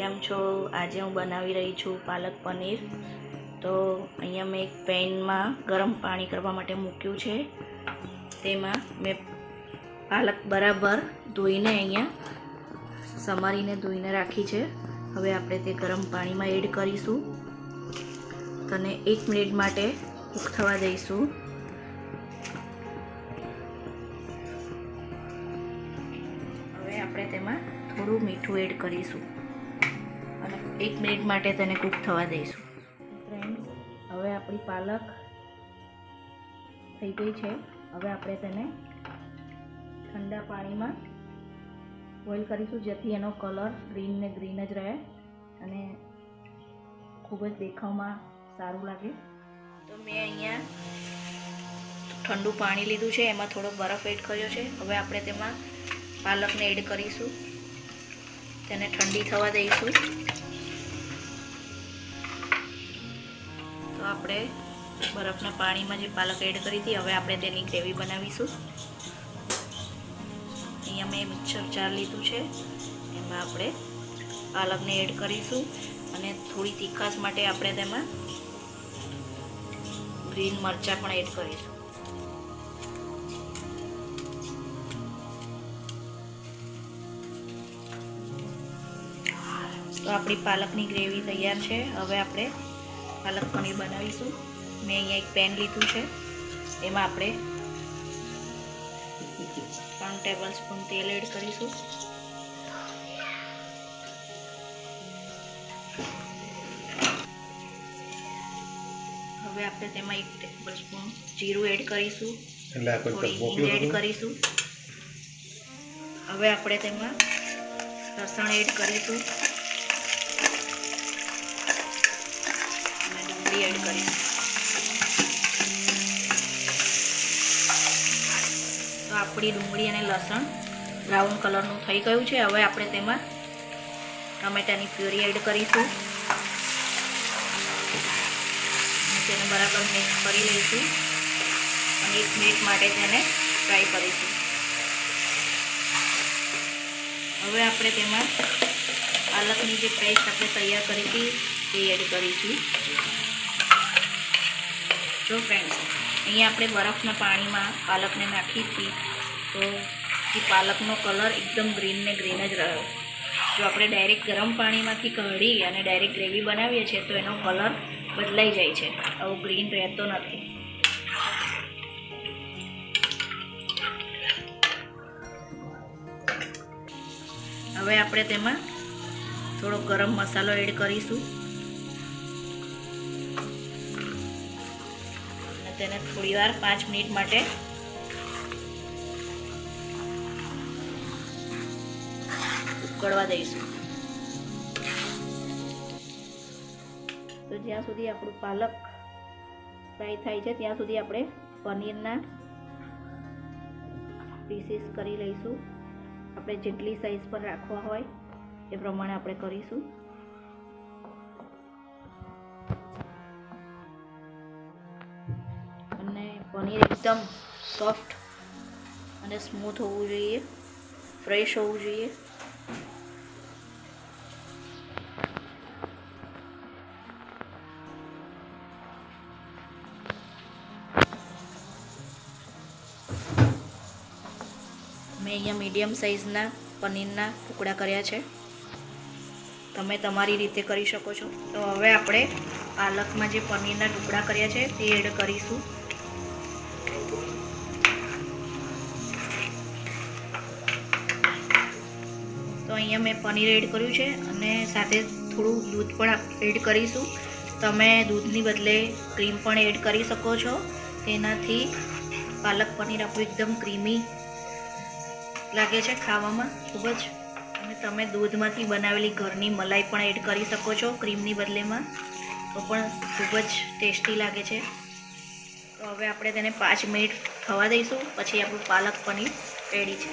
કેમ છો? આજે હું બનાવી રહી છું પાલક પનીર। તો અહીંયા મેં એક પેનમાં ગરમ પાણી કરવા માટે મૂક્યું છે। તેમાં મેં પાલક બરાબર ધોઈને અહીંયા સમારીને ધોઈને રાખી છે। હવે આપણે તે ગરમ પાણીમાં એડ કરીશું અને 1 મિનિટ માટે કૂક થવા દઈશું। હવે આપણે તેમાં થોડું મીઠું એડ કરીશું અને 1 મિનિટ માટે તેને કૂક થવા દઈશું। ફ્રેન્ડ્સ, હવે આપણી પાલક થઈ ગઈ છે। હવે આપણે તેને ઠંડા પાણીમાં બોઇલ કરીશું, જેથી એનો કલર ગ્રીન ને ગ્રીન જ રહે અને ખૂબ જ દેખાવમાં સારું લાગે। તો મેં અહીંયા ઠંડુ પાણી લીધું છે, એમાં થોડો બરફ એડ કર્યો છે। હવે આપણે તેમાં પાલકને એડ કરીશું, તેને ઠંડી થવા દઈશું। તો આપણે બરફના પાણીમાં જે પાલક એડ કરી હતી, હવે આપણે તેની ગ્રેવી બનાવીશું। અહીંયા મેં મિક્સર જાર લીધું છે, એમાં આપણે પાલકને એડ કરીશું અને થોડી તીખાશ માટે આપણે તેમાં ગ્રીન મરચાં પણ એડ કરીશું। તો આપણી પાલકની ગ્રેવી તૈયાર છે। હવે આપણે પાલક પનીર બનાવીશું। મેં અહીંયા એક પેન લીધું છે, એમાં આપણે 3 ટેબલ સ્પૂન તેલ એડ કરીશું। હવે આપણે તેમાં 1 ટેબલ સ્પૂન જીરું એડ કરીશું, થોડી હિંગ એડ કરીશું। હવે આપણે તેમાં લસણ એડ કરીશું અને ડુંગળી એડ કરીશું। તો આપણી ડુંગળી અને લસણ બ્રાઉન કલરનું થઈ ગયું છે। હવે આપણે તેમાં ટમેટાની પ્યુરી એડ કરીશું અને તેને બરાબર મિક્સ કરી લઈશું અને 1 મિનિટ માટે તેને ફ્રાય કરીશું। હવે આપણે તેમાં પાલકની જે પેસ્ટ આપણે તૈયાર કરી હતી તે એડ કરીશું। જો ફ્રેન્ડ્સ, અહીંયા આપણે બરફના પાણીમાં પાલકને નાખી હતી, તો એ પાલકનો કલર એકદમ ગ્રીન ને ગ્રીન જ રહ્યો। જો આપણે ડાયરેક્ટ ગરમ પાણીમાંથી કાઢી અને ડાયરેક્ટ ગ્રેવી બનાવીએ છીએ તો એનો કલર બદલાઈ જાય છે, આવો ગ્રીન રહેતો નથી। હવે આપણે તેમાં થોડો ગરમ મસાલો એડ કરીશું અને તેને થોડીવાર 5 મિનિટ માટે ઉકળવા દઈશું। તો જ્યાં સુધી આપણું પાલક ફ્રાય થાય છે ત્યાં સુધી આપણે પનીરના પીસીસ કરી લઈશું। આપણે જેટલી સાઈઝ પર રાખવા હોય એ પ્રમાણે આપણે કરીશું। અને પનીર એકદમ સોફ્ટ અને સ્મૂથ હોવું જોઈએ, ફ્રેશ હોવું જોઈએ। મેં અહીંયા મીડિયમ સાઇઝના પનીરના ટુકડા કર્યા છે, તમે તમારી રીતે કરી શકો છો। તો હવે આપણે પાલકમાં જે પનીરના ટુકડા કર્યા છે તે એડ કરીશું। તો અહીંયા મેં પનીર એડ કર્યું છે અને સાથે થોડું દૂધ પણ એડ કરીશું। તમે દૂધની બદલે ક્રીમ પણ એડ કરી શકો છો, તેનાથી પાલક પનીર આપણું એકદમ ક્રીમી લાગે છે ખાવામાં ખૂબ જ। અને તમે દૂધમાંથી બનાવેલી ઘરની મલાઈ પણ એડ કરી શકો છો ક્રીમની બદલેમાં, તો પણ ખૂબ જ ટેસ્ટી લાગે છે। તો હવે આપણે તેને 5 મિનિટ થવા દઈશું, પછી આપણું પાલક પનીર રેડી છે।